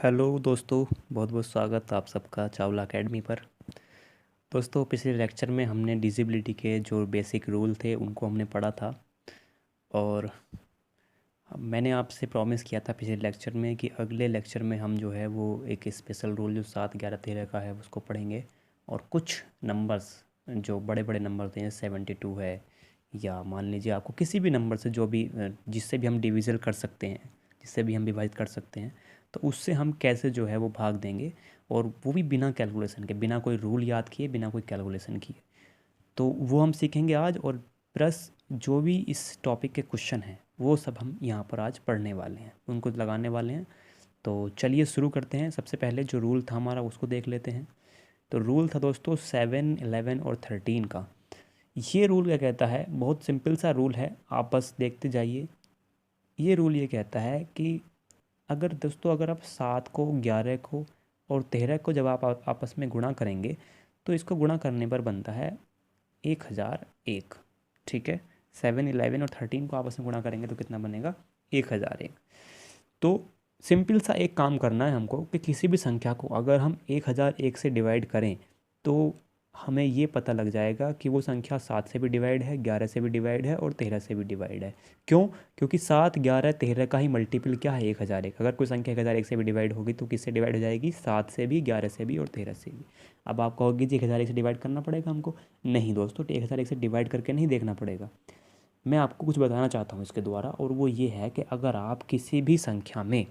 Hello दोस्तों, बहुत बहुत स्वागत आप सबका चावला एकेडमी पर। दोस्तों, पिछले लेक्चर में हमने डिसेबिलिटी के जो बेसिक रूल थे उनको हमने पढ़ा था। और मैंने आपसे प्रॉमिस किया था पिछले लेक्चर में कि अगले लेक्चर में हम जो है वो एक स्पेशल रूल जो 7, 11, 13 का है उसको पढ़ेंगे। और कुछ नंबर्स जो बड़े बड़े नंबर थे, 72 है, या मान लीजिए आपको किसी भी नंबर से जो भी जिससे भी हम डिविज़न कर सकते हैं, जिससे भी हम विभाजित कर सकते हैं, तो उससे हम कैसे जो है वो भाग देंगे। और वो भी बिना कैलकुलेशन के, बिना कोई रूल याद किए, बिना कोई कैलकुलेशन किए। तो वो हम सीखेंगे आज। और प्लस जो भी इस टॉपिक के क्वेश्चन हैं वो सब हम यहाँ पर आज पढ़ने वाले हैं, उनको लगाने वाले हैं। तो चलिए शुरू करते हैं। सबसे पहले जो रूल था हमारा उसको देख लेते हैं। तो रूल था दोस्तों 7, 11 और 13 का। ये रूल क्या कहता है? बहुत सिंपल सा रूल है, आप बस देखते जाइए। ये रूल ये कहता है कि अगर दोस्तों, अगर आप 7 को, 11 को और 13 को जब आप आपस में गुणा करेंगे तो इसको गुणा करने पर बनता है 1001। ठीक है, 7, 11 और 13 को आपस में गुणा करेंगे तो कितना बनेगा? 1001। तो सिंपल सा एक काम करना है हमको कि किसी भी संख्या को अगर हम 1001 से डिवाइड करें तो हमें ये पता लग जाएगा कि वो संख्या 7 से भी डिवाइड है, 11 से भी डिवाइड है और 13 से भी डिवाइड है। क्यों? क्योंकि 7, 11, 13 का ही मल्टीपल क्या है? 1001। अगर कोई संख्या 1001 से भी डिवाइड होगी तो किससे डिवाइड हो जाएगी? 7 से भी, 11 से भी और 13 से भी। अब आप कहोगे जी 1001 से डिवाइड करना पड़ेगा हमको। नहीं दोस्तों, 1001 से डिवाइड करके नहीं देखना पड़ेगा। मैं आपको कुछ बताना चाहता हूँ इसके द्वारा, और वो ये है कि अगर आप किसी भी संख्या में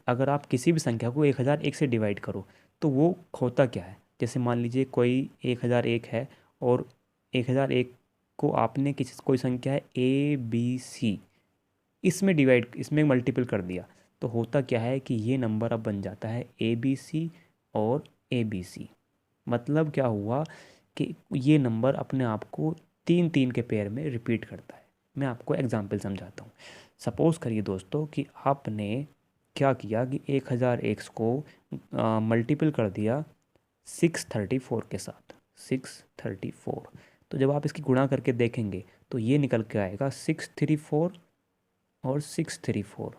अगर आप किसी भी संख्या को 1001 से डिवाइड करो तो वो होता क्या है? जैसे मान लीजिए कोई 1001 है और 1001 को आपने किसी कोई संख्या है ABC, इसमें मल्टीपल कर दिया तो होता क्या है कि ये नंबर अब बन जाता है ABC और ABC। मतलब क्या हुआ कि ये नंबर अपने आप को 3 3 के पेयर में रिपीट करता है। मैं आपको एग्जांपल समझाता हूँ। सपोज़ करिए दोस्तों कि आपने क्या किया कि 1001 को मल्टीपल कर दिया 634 के साथ, 634। तो जब आप इसकी गुणा करके देखेंगे तो ये निकल के आएगा 634 और 634,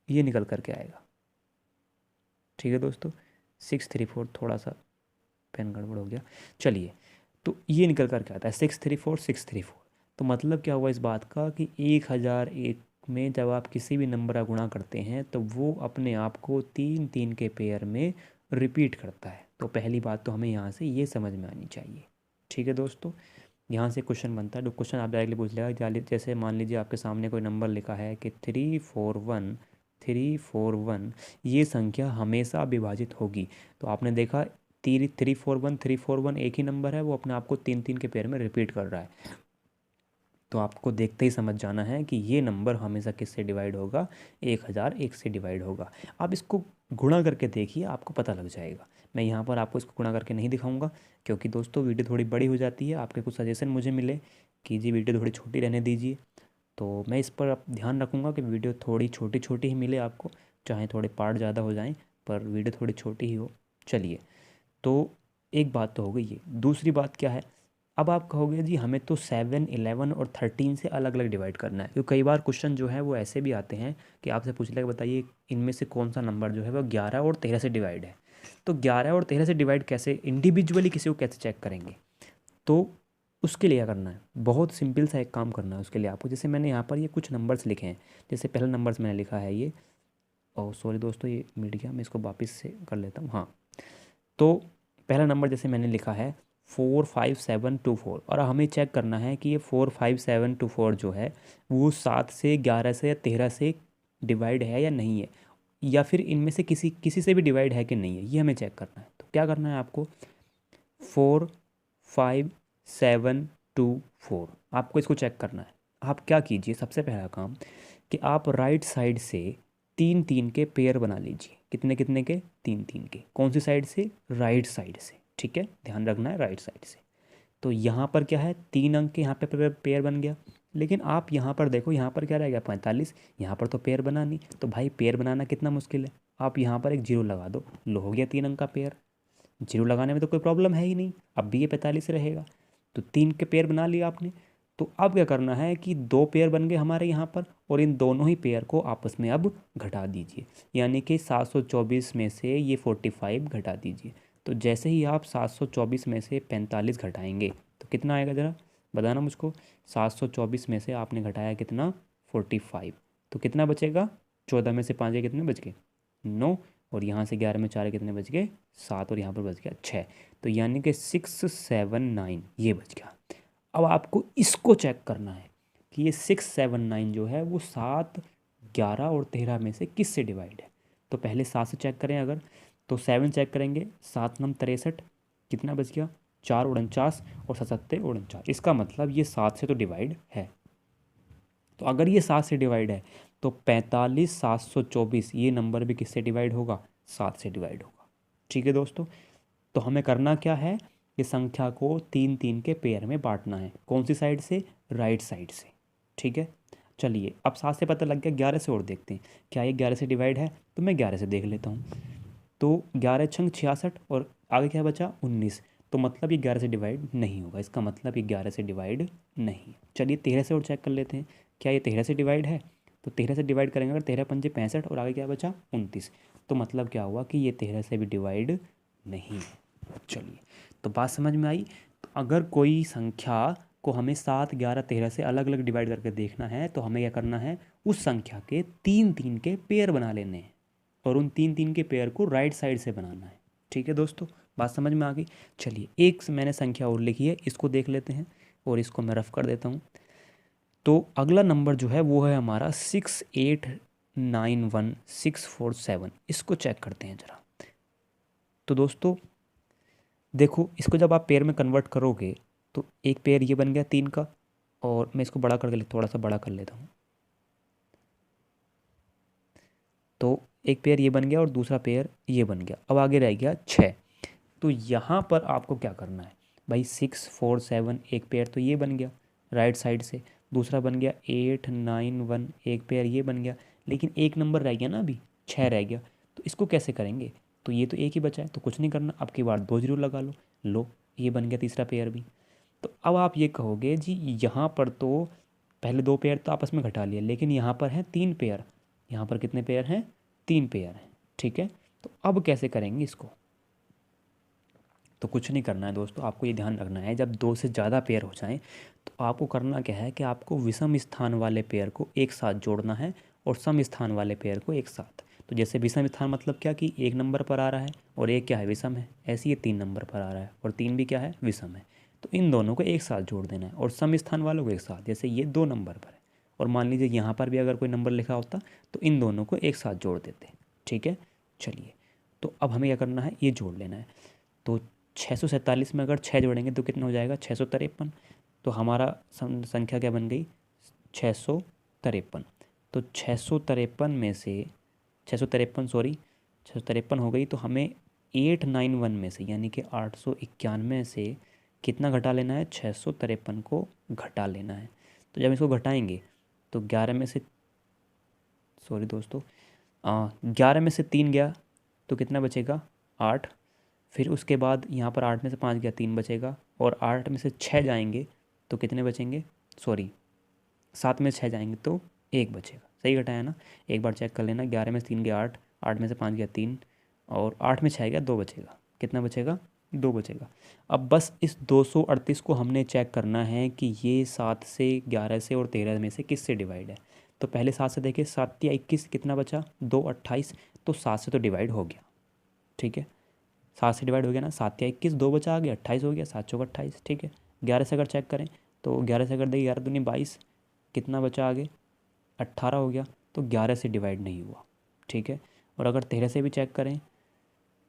ये निकल करके आएगा। ठीक है दोस्तों, 634, थोड़ा सा पेन गड़बड़ हो गया, चलिए। तो ये निकल करके आता है 634, 634। तो मतलब क्या हुआ इस बात का कि 1001 में जब आप किसी भी नंबर का गुणा करते हैं तो वो अपने आप को 3 3 के पेयर में रिपीट करता है। तो पहली बात तो हमें यहाँ से ये समझ में आनी चाहिए। ठीक है दोस्तों, यहाँ से क्वेश्चन बनता है। तो क्वेश्चन आप डायरेक्टली पूछ लेगा, जैसे मान लीजिए आपके सामने कोई नंबर लिखा है कि 341, 341 ये संख्या हमेशा विभाजित होगी। तो आपने देखा 341, 341 एक ही नंबर है, वो अपने आप को 3 3 के पेयर में रिपीट कर रहा है। तो आपको देखते ही समझ जाना है कि ये नंबर हमेशा किससे डिवाइड होगा? 1001 से डिवाइड होगा। आप इसको गुणा करके देखिए, आपको पता लग जाएगा। मैं यहाँ पर आपको इसको गुणा करके नहीं दिखाऊंगा क्योंकि दोस्तों वीडियो थोड़ी बड़ी हो जाती है। आपके कुछ सजेशन मुझे मिले कि जी वीडियो थोड़ी छोटी रहने दीजिए, तो मैं इस पर अब ध्यान रखूँगा कि वीडियो थोड़ी छोटी छोटी ही मिले आपको, चाहे थोड़े पार्ट ज़्यादा हो जाएँ पर वीडियो थोड़ी छोटी ही हो। चलिए, तो एक बात तो हो गई ये। दूसरी बात क्या है? अब आप कहोगे जी हमें तो 7, 11 और 13 से अलग अलग डिवाइड करना है, क्योंकि कई बार क्वेश्चन जो है वो ऐसे भी आते हैं कि आपसे पूछ लेगा बताइए इनमें से कौन सा नंबर जो है वो 11 और 13 से डिवाइड है। तो 11 और 13 से डिवाइड कैसे, इंडिविजुअली किसी को कैसे चेक करेंगे? तो उसके लिए क्या करना है? बहुत सिंपल सा एक काम करना है उसके लिए आपको। जैसे मैंने यहाँ पर ये कुछ नंबर्स लिखे हैं। जैसे पहला नंबर्स मैंने लिखा है ये, और सॉरी दोस्तों ये मिट गया, मैं इसको वापस से कर लेता हूँ। हाँ, तो पहला नंबर जैसे मैंने लिखा है 45724, और हमें चेक करना है कि ये 45724 जो है वो 7 से, 11 से या 13 से डिवाइड है या नहीं है, या फिर इनमें से किसी किसी से भी डिवाइड है कि नहीं है, ये हमें चेक करना है। तो क्या करना है आपको? 45724, आपको इसको चेक करना है। आप क्या कीजिए, सबसे पहला काम कि आप राइट साइड से 3 3 के पेयर बना लीजिए। कितने कितने के? 3 3 के। कौन सी साइड से? राइट साइड से। ठीक है, ध्यान रखना है, राइट साइड से। तो यहाँ पर क्या है, 3 अंक के यहाँ पे पेयर बन गया। लेकिन आप यहाँ पर देखो, यहाँ पर क्या रह गया? 45। यहाँ पर तो पेयर बना नहीं। तो भाई पेयर बनाना कितना मुश्किल है, आप यहाँ पर एक जीरो लगा दो, लो हो गया 3 अंक का पेयर। जीरो लगाने में तो कोई प्रॉब्लम है ही नहीं, अब भी ये 45 रहेगा। तो 3 के पेयर बना लिया आपने। तो अब क्या करना है कि दो पेयर बन गए हमारे यहाँ पर, और इन दोनों ही पेयर को आपस में अब घटा दीजिए, यानी कि 724 में से ये 45 घटा दीजिए। तो जैसे ही आप 724 में से 45 घटाएंगे तो कितना आएगा, ज़रा बताना मुझको। 724 में से आपने घटाया कितना, 45, तो कितना बचेगा, 14 में से 5 के कितने बच गए, 9, और यहाँ से 11 में 4 कितने बच गए, 7, और यहाँ पर बच गया 6। तो यानी कि 679 ये बच गया। अब आपको इसको चेक करना है कि ये 679 जो है वो 7, 11 और 13 में से किस से डिवाइड है। तो पहले 7 से चेक करें अगर, तो 7 चेक करेंगे, 7 नम 63, कितना बच गया, 4 49 और 7 49। इसका मतलब ये 7 से तो डिवाइड है। तो अगर ये 7 से डिवाइड है तो 45 724 ये नंबर भी किससे डिवाइड होगा, 7 से डिवाइड होगा। ठीक है दोस्तों, तो हमें करना क्या है, ये संख्या को 3 3 के पेयर में बांटना है। कौन सी साइड से, राइट साइड से। ठीक है, चलिए अब 7 से पता लग गया, 11 से और देखते हैं क्या ये 11 से डिवाइड है। तो मैं 11 से देख लेता हूँ। तो 11 छंग 66 और आगे क्या बचा 19, तो मतलब ये 11 से डिवाइड नहीं होगा। इसका मतलब ये 11 से डिवाइड नहीं। चलिए 13 से और चेक कर लेते हैं, क्या ये 13 से डिवाइड है। तो 13 से डिवाइड करेंगे अगर, 13 पंजे 65 और आगे क्या बचा 29, तो मतलब क्या हुआ कि ये 13 से भी डिवाइड नहीं है। चलिए, तो बात समझ में आई। तो अगर कोई संख्या को हमें 7 11 13 से अलग अलग डिवाइड करके देखना है तो हमें क्या करना है, उस संख्या के 3 3 के पेयर बना लेने हैं, और उन 3 3 के पेयर को राइट साइड से बनाना है। ठीक है दोस्तों, बात समझ में आ गई। चलिए एक मैंने संख्या और लिखी है, इसको देख लेते हैं, और इसको मैं रफ कर देता हूँ। तो अगला नंबर जो है वो है हमारा 6891647। इसको चेक करते हैं ज़रा। तो दोस्तों देखो, इसको जब आप पेयर में कन्वर्ट करोगे तो एक पेयर ये बन गया 3 का, और मैं इसको बड़ा करके थोड़ा सा बड़ा कर लेता हूँ। तो एक पेयर ये बन गया और दूसरा पेयर ये बन गया। अब आगे रह गया 6। तो यहाँ पर आपको क्या करना है भाई, 6 4 7 एक पेयर तो ये बन गया राइट साइड से, दूसरा बन गया 8 9 1 एक पेयर ये बन गया, लेकिन एक नंबर रह गया ना, अभी 6 रह गया। तो इसको कैसे करेंगे, तो ये तो एक ही बचा है, तो कुछ नहीं करना, अब की बार 2 जीरो लगा लो ये बन गया तीसरा पेयर भी। तो अब आप ये कहोगे जी यहाँ पर तो पहले 2 पेयर तो आपस में घटा लिया, लेकिन यहाँ पर है 3 पेयर, यहाँ पर कितने पेयर हैं, 3 पेयर हैं। ठीक है, तो अब कैसे करेंगे इसको। तो कुछ नहीं करना है दोस्तों, आपको ये ध्यान रखना है, जब 2 से ज़्यादा पेयर हो जाएं तो आपको करना क्या है कि आपको विषम स्थान वाले पेयर को एक साथ जोड़ना है और सम स्थान वाले पेयर को एक साथ। तो जैसे विषम स्थान मतलब क्या कि 1 नंबर पर आ रहा है और 1 क्या है, विषम है। ऐसे ही 3 नंबर पर आ रहा है और 3 भी क्या है, विषम है। तो इन दोनों को एक साथ जोड़ देना है, और सम स्थान वालों को एक साथ, जैसे ये 2 नंबर पर है और मान लीजिए यहाँ पर भी अगर कोई नंबर लिखा होता तो इन दोनों को एक साथ जोड़ देते। ठीक है, चलिए, तो अब हमें क्या करना है, ये जोड़ लेना है। तो 647 में अगर 6 जोड़ेंगे तो कितना हो जाएगा, 653। तो हमारा संख्या क्या बन गई, 653। तो 653 में से 653 सॉरी 653 हो गई, तो हमें 891 में से यानी कि 891 से कितना घटा लेना है, 653 को घटा लेना है। तो जब इसको घटाएंगे तो 11 में से सॉरी दोस्तों 11 में से 3 गया तो कितना बचेगा, 8। फिर उसके बाद यहाँ पर 8 में से 5 गया, 3 बचेगा, और 8 में से 6 जाएंगे तो कितने बचेंगे, सॉरी 7 में से 6 जाएंगे तो 1 बचेगा। सही घटाया ना, एक बार चेक कर लेना। 11 में से 3 गया 8, 8 में से 5 गया 3, और 8 में 6 गया 2 बचेगा। कितना बचेगा, 2 बचेगा। अब बस इस 238 को हमने चेक करना है कि ये 7 से 11 से और 13 में से किस से डिवाइड है। तो पहले 7 से देखें, 7 या 21 कितना बचा, 2 28। तो 7 से तो डिवाइड हो गया। ठीक है, 7 से डिवाइड हो गया ना, 7 या 21, 2 बचा आगे 28 हो गया, 7 चौक 28। ठीक है, 11 से अगर चेक करें तो 11 से अगर देखिए 11 दूनी 22, कितना बचा आगे 18 हो गया। तो 11 से डिवाइड नहीं हुआ। ठीक है, और अगर 13 से भी चेक करें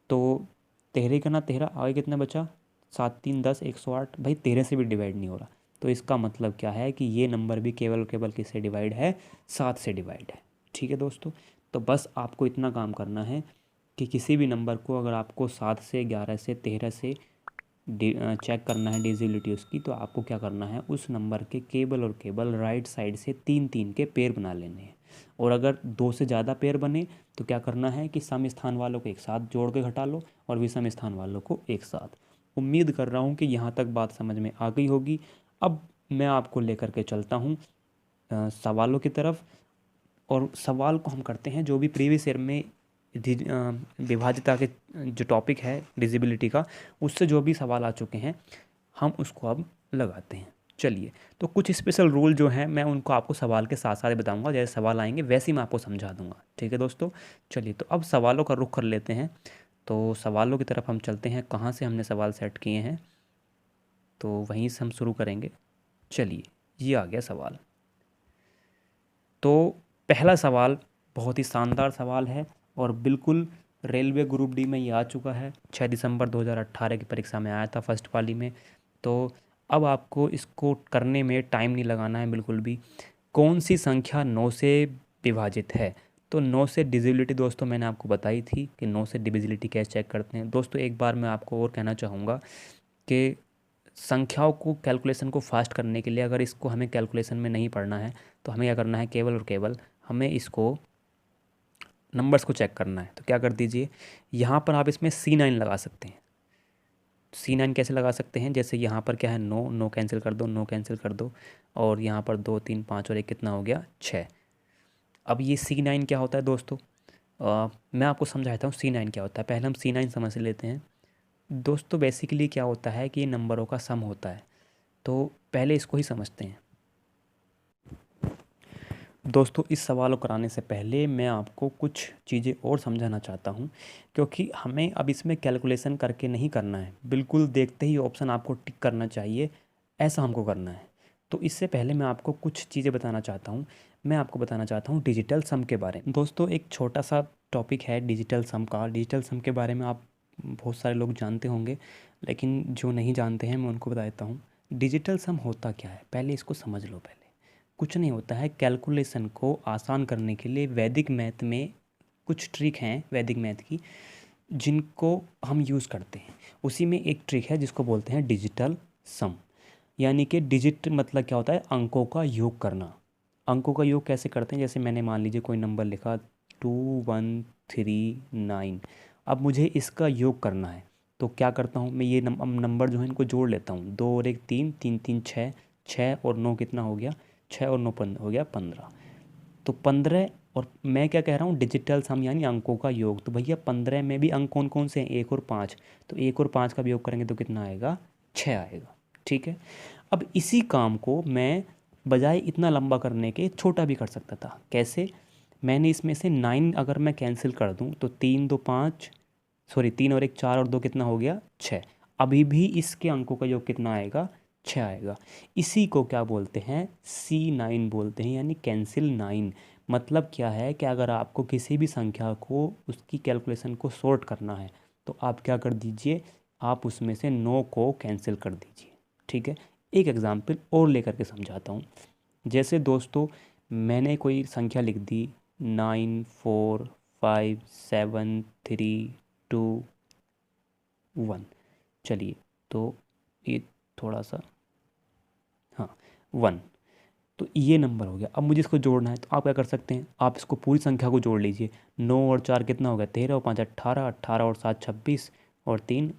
तो 13 का ना 13 आगे कितना बचा, 7 3 10 108। भाई 13 से भी डिवाइड नहीं हो रहा। तो इसका मतलब क्या है कि ये नंबर भी केवल केवल किससे डिवाइड है, 7 से डिवाइड है। ठीक है दोस्तों, तो बस आपको इतना काम करना है कि किसी भी नंबर को अगर आपको 7 से 11 से 13 से चेक करना है डिजिबिलिटी उसकी, तो आपको क्या करना है, उस नंबर के केवल और केवल राइट साइड से 3 3 के पेयर बना लेने हैं। और अगर 2 से ज़्यादा पेयर बने तो क्या करना है कि सम स्थान वालों को एक साथ जोड़ के घटा लो और विषम स्थान वालों को एक साथ। उम्मीद कर रहा हूँ कि यहाँ तक बात समझ में आ गई होगी। अब मैं आपको लेकर के चलता हूँ सवालों की तरफ। और सवाल को हम करते हैं जो भी प्रीवियस ईयर में विभाज्यता के जो टॉपिक है डिजिबिलिटी का, उससे जो भी सवाल आ चुके हैं हम उसको अब लगाते हैं। चलिए, तो कुछ स्पेशल रूल जो हैं मैं उनको आपको सवाल के साथ साथ बताऊंगा, जैसे सवाल आएंगे वैसे ही मैं आपको समझा दूंगा। ठीक है दोस्तों, चलिए तो अब सवालों का रुख कर लेते हैं। तो सवालों की तरफ हम चलते हैं, कहाँ से हमने सवाल सेट किए हैं तो वहीं से हम शुरू करेंगे। चलिए, ये आ गया सवाल। तो पहला सवाल बहुत ही शानदार सवाल है और बिल्कुल रेलवे ग्रुप डी में ये आ चुका है, 6 दिसंबर 2018 की परीक्षा में आया था फर्स्ट वाली में। तो अब आपको इसको करने में टाइम नहीं लगाना है बिल्कुल भी। कौन सी संख्या 9 से विभाजित है? तो 9 से डिविजिबिलिटी दोस्तों मैंने आपको बताई थी कि 9 से डिविजिबिलिटी कैसे चेक करते हैं। दोस्तों एक बार मैं आपको और कहना चाहूँगा कि संख्याओं को कैलकुलेशन को फास्ट करने के लिए अगर इसको हमें कैलकुलेशन में नहीं पढ़ना है तो हमें क्या करना है, केवल और केवल हमें इसको नंबर्स को चेक करना है। तो क्या कर दीजिए, यहाँ पर आप इसमें C9 लगा सकते हैं। C9 कैसे लगा सकते हैं, जैसे यहाँ पर क्या है 9, 9 कैंसिल कर दो, 9 कैंसिल कर दो, और यहाँ पर 2 3 5 और 1 कितना हो गया 6। अब ये C9 क्या होता है दोस्तों, मैं आपको समझाता हूँ C9 क्या होता है। पहले हम C9 समझ लेते हैं दोस्तों। बेसिकली क्या होता है कि ये नंबरों का सम होता है, तो पहले इसको ही समझते हैं। दोस्तों इस सवाल को कराने से पहले मैं आपको कुछ चीज़ें और समझाना चाहता हूँ, क्योंकि हमें अब इसमें कैलकुलेशन करके नहीं करना है, बिल्कुल देखते ही ऑप्शन आपको टिक करना चाहिए, ऐसा हमको करना है। तो इससे पहले मैं आपको कुछ चीज़ें बताना चाहता हूँ। मैं आपको बताना चाहता हूँ डिजिटल सम के बारे में। दोस्तों एक छोटा सा टॉपिक है डिजिटल सम का। डिजिटल सम के बारे में आप बहुत सारे लोग जानते होंगे, लेकिन जो नहीं जानते हैं मैं उनको बता देता हूँ। डिजिटल सम होता क्या है, पहले इसको समझ लो। पहले कुछ नहीं होता है, कैलकुलेशन को आसान करने के लिए वैदिक मैथ में कुछ ट्रिक हैं वैदिक मैथ की जिनको हम यूज़ करते हैं। उसी में एक ट्रिक है जिसको बोलते हैं डिजिटल सम। यानी कि डिजिट मतलब क्या होता है, अंकों का योग करना। अंकों का योग कैसे करते हैं, जैसे मैंने मान लीजिए कोई नंबर लिखा 2139। अब मुझे इसका योग करना है तो क्या करता हूँ मैं, ये नंबर जो है इनको जोड़ लेता हूँ। 2 और 1 3, 3 3 6, 6 और 9 कितना हो गया 6 और 9 हो गया 15। तो 15, और मैं क्या कह रहा हूँ डिजिटल सम यानी अंकों का योग। तो भैया 15 में भी अंक कौन कौन से हैं, 1 और 5। तो 1 और 5 का भी योग करेंगे तो कितना आएगा 6 आएगा। ठीक है, अब इसी काम को मैं बजाय इतना लंबा करने के छोटा भी कर सकता था। कैसे, मैंने इसमें से 9 अगर मैं कैंसिल कर दूं तो 3 2 5, सॉरी 3 और 1 4 और 2 कितना हो गया 6। अभी भी इसके अंकों का योग कितना आएगा 6 आएगा। इसी को क्या बोलते हैं, C9 बोलते हैं, यानी कैंसिल 9। मतलब क्या है कि अगर आपको किसी भी संख्या को उसकी कैलकुलेशन को सॉर्ट करना है तो आप क्या कर दीजिए, आप उसमें से 9 को कैंसिल कर दीजिए। ठीक है, एक एग्जाम्पल और लेकर के समझाता हूँ। जैसे दोस्तों मैंने कोई संख्या लिख दी 9 4 5 7 3 2 1। चलिए, तो ये थोड़ा सा, हाँ 1। तो ये नंबर हो गया। अब मुझे इसको जोड़ना है तो आप क्या कर सकते हैं, आप इसको पूरी संख्या को जोड़ लीजिए। 9 और 4 कितना हो गया 13 और 5 18, 18 और 7 26 और 3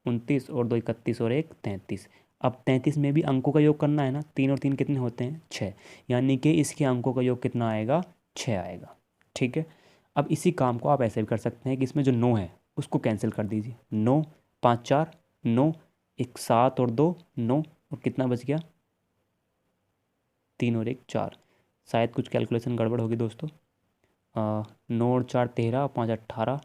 29 और 2 31 और 1 33। अब 33 में भी अंकों का योग करना है ना, 3 और 3 कितने होते हैं 6, यानी कि इसके अंकों का योग कितना आएगा 6 आएगा। ठीक है, अब इसी काम को आप ऐसे भी कर सकते हैं कि इसमें जो 9 है उसको कैंसिल कर दीजिए। 9 5 4 9, एक 7 और 2 9, और कितना बच गया 3 और 1 4। शायद कुछ कैलकुलेशन गड़बड़ होगी दोस्तों। 9 और 4 13 और 5 18,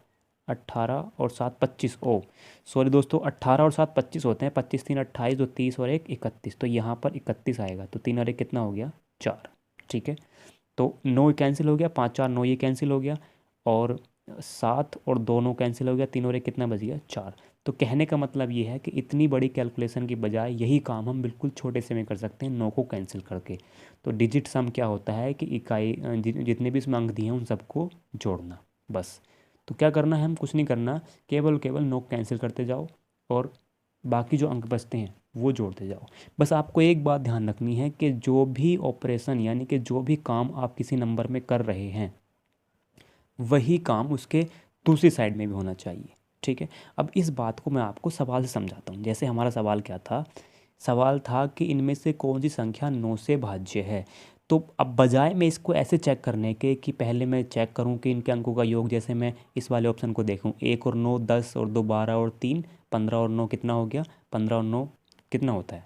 18 और 7 25। ओ सॉरी दोस्तों, 18 और 7 25 होते हैं, 25 3 28, 2 30 और 1 31। तो यहाँ पर 31 आएगा, तो 3 और 1 कितना हो गया 4। ठीक है, तो 9 कैंसिल हो गया, 5 4 9 ये कैंसिल हो गया, और 7 और 2 9 कैंसिल हो गया, 3 और 1 कितना बच गया 4। तो कहने का मतलब ये है कि इतनी बड़ी कैलकुलेशन की बजाय यही काम हम बिल्कुल छोटे से में कर सकते हैं, 9 को कैंसिल करके। तो डिजिट सम क्या होता है कि इकाई जितने भी इसमें अंक दिए हैं उन सबको जोड़ना, बस। तो क्या करना है, हम कुछ नहीं करना, केवल केवल 9 कैंसिल करते जाओ और बाकी जो अंक बचते हैं वो जोड़ते जाओ। बस आपको एक बात ध्यान रखनी है कि जो भी ऑपरेशन यानी कि जो भी काम आप किसी नंबर में कर रहे हैं वही काम उसके दूसरी साइड में भी होना चाहिए। ठीक है, अब इस बात को मैं आपको सवाल से समझाता हूँ। जैसे हमारा सवाल क्या था, सवाल था कि इनमें से कौन सी संख्या 9 से भाज्य है। तो अब बजाय मैं इसको ऐसे चेक करने के कि पहले मैं चेक करूं कि इनके अंकों का योग, जैसे मैं इस वाले ऑप्शन को देखूं, 1 और 9 10 और 2 12 और 3 15 और 9 कितना हो गया, 15 और 9 कितना होता है,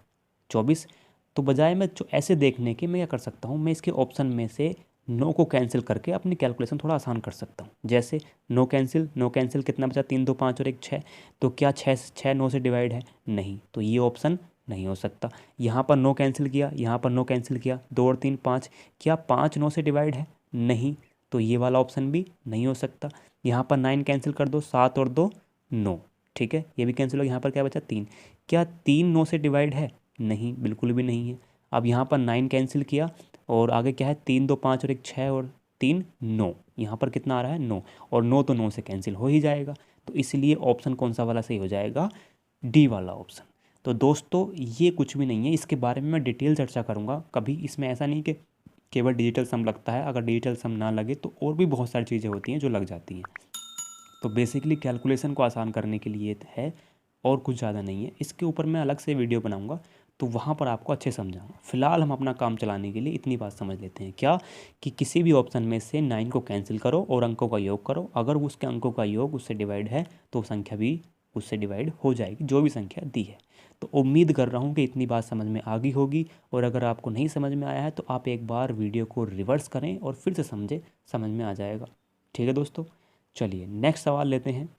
24। तो बजाय मैं ऐसे देखने के मैं क्या कर सकता हूँ, मैं इसके ऑप्शन में से 9 को कैंसिल करके अपनी कैलकुलेशन थोड़ा आसान कर सकता हूँ। जैसे 9 कैंसिल कितना बचा, 3 2 5 और 1 6। तो क्या 6 9 से डिवाइड है, नहीं, तो ये ऑप्शन नहीं हो सकता। यहाँ पर 9 कैंसिल किया, यहाँ पर 9 कैंसिल किया, 2 और 3 5, क्या 5 9 से डिवाइड है, नहीं, तो ये वाला ऑप्शन भी नहीं हो सकता। यहाँ पर 9 कैंसिल कर दो, 7 और 2 9, ठीक है, ये भी कैंसिल हो। यहाँ पर क्या बचा, 3, क्या 3 9 से डिवाइड है, नहीं, बिल्कुल भी नहीं है। अब यहाँ पर 9 कैंसिल किया और आगे क्या है, 3 2 5 और 1 6 और 3 9, यहाँ पर कितना आ रहा है 9, और 9 तो 9 से कैंसिल हो ही जाएगा। तो इसलिए ऑप्शन कौन सा वाला सही हो जाएगा, डी वाला ऑप्शन। तो दोस्तों ये कुछ भी नहीं है, इसके बारे में मैं डिटेल चर्चा करूँगा कभी। इसमें ऐसा नहीं कि केवल डिजिटल सम लगता है, अगर डिजिटल सम ना लगे तो और भी बहुत सारी चीज़ें होती हैं जो लग जाती हैं। तो बेसिकली कैलकुलेशन को आसान करने के लिए है और कुछ ज़्यादा नहीं है। इसके ऊपर मैं अलग से वीडियो बनाऊंगा तो वहाँ पर आपको अच्छे समझाऊंगा। फिलहाल हम अपना काम चलाने के लिए इतनी बात समझ लेते हैं, क्या कि किसी भी ऑप्शन में से 9 को कैंसिल करो और अंकों का योग करो, अगर उसके अंकों का योग उससे डिवाइड है तो संख्या भी उससे डिवाइड हो जाएगी, जो भी संख्या दी है। तो उम्मीद कर रहा हूँ कि इतनी बात समझ में आ गई होगी, और अगर आपको नहीं समझ में आया है तो आप एक बार वीडियो को रिवर्स करें और फिर से समझ में आ जाएगा। ठीक है दोस्तों, चलिए नेक्स्ट सवाल लेते हैं।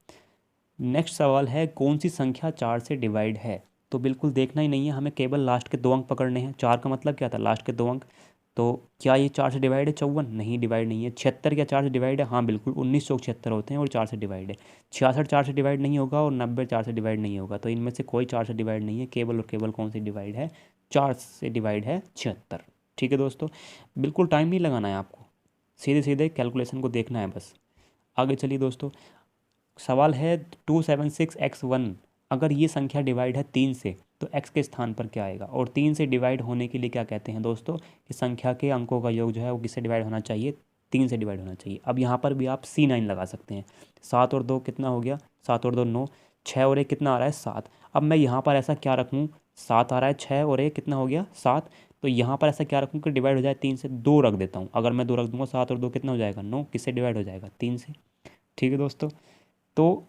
नेक्स्ट सवाल है, कौन सी संख्या 4 से डिवाइड है। तो बिल्कुल देखना ही नहीं है, हमें केवल लास्ट के 2 अंक पकड़ने हैं। 4 का मतलब क्या था, लास्ट के 2 अंक। तो क्या ये 4 से डिवाइड है, 54, नहीं डिवाइड नहीं है। 76 क्या 4 से डिवाइड है, हाँ बिल्कुल, 19 चौक 76 होते हैं और 4 से डिवाइड है। 66 4 से डिवाइड नहीं होगा और 90 4 से डिवाइड नहीं होगा। तो इनमें से कोई 4 से डिवाइड नहीं है, केवल और केवल कौन सी डिवाइड है, 4 से डिवाइड है 76। ठीक है दोस्तों, बिल्कुल टाइम नहीं लगाना है आपको, सीधे सीधे कैलकुलेशन को देखना है बस। आगे चलिए दोस्तों, सवाल है 276x1, अगर ये संख्या डिवाइड है 3 से तो x के स्थान पर क्या आएगा। और 3 से डिवाइड होने के लिए क्या कहते हैं दोस्तों, कि संख्या के अंकों का योग जो है वो किससे डिवाइड होना चाहिए, 3 से डिवाइड होना चाहिए। अब यहाँ पर भी आप C9 लगा सकते हैं। 7 और 2 कितना हो गया, 7 और 2 9, 6 और 1 कितना आ रहा है 7। अब मैं यहाँ पर ऐसा क्या रखूँ, 7 आ रहा है, 6 और 1 कितना हो गया 7। तो यहाँ पर ऐसा क्या रखूँ कि डिवाइड हो जाए 3 से, 2 रख देता हूँ। अगर मैं 2 रख दूँगा, 7 और 2 कितना हो जाएगा 9, किससे डिवाइड हो जाएगा 3 से। ठीक है दोस्तों, तो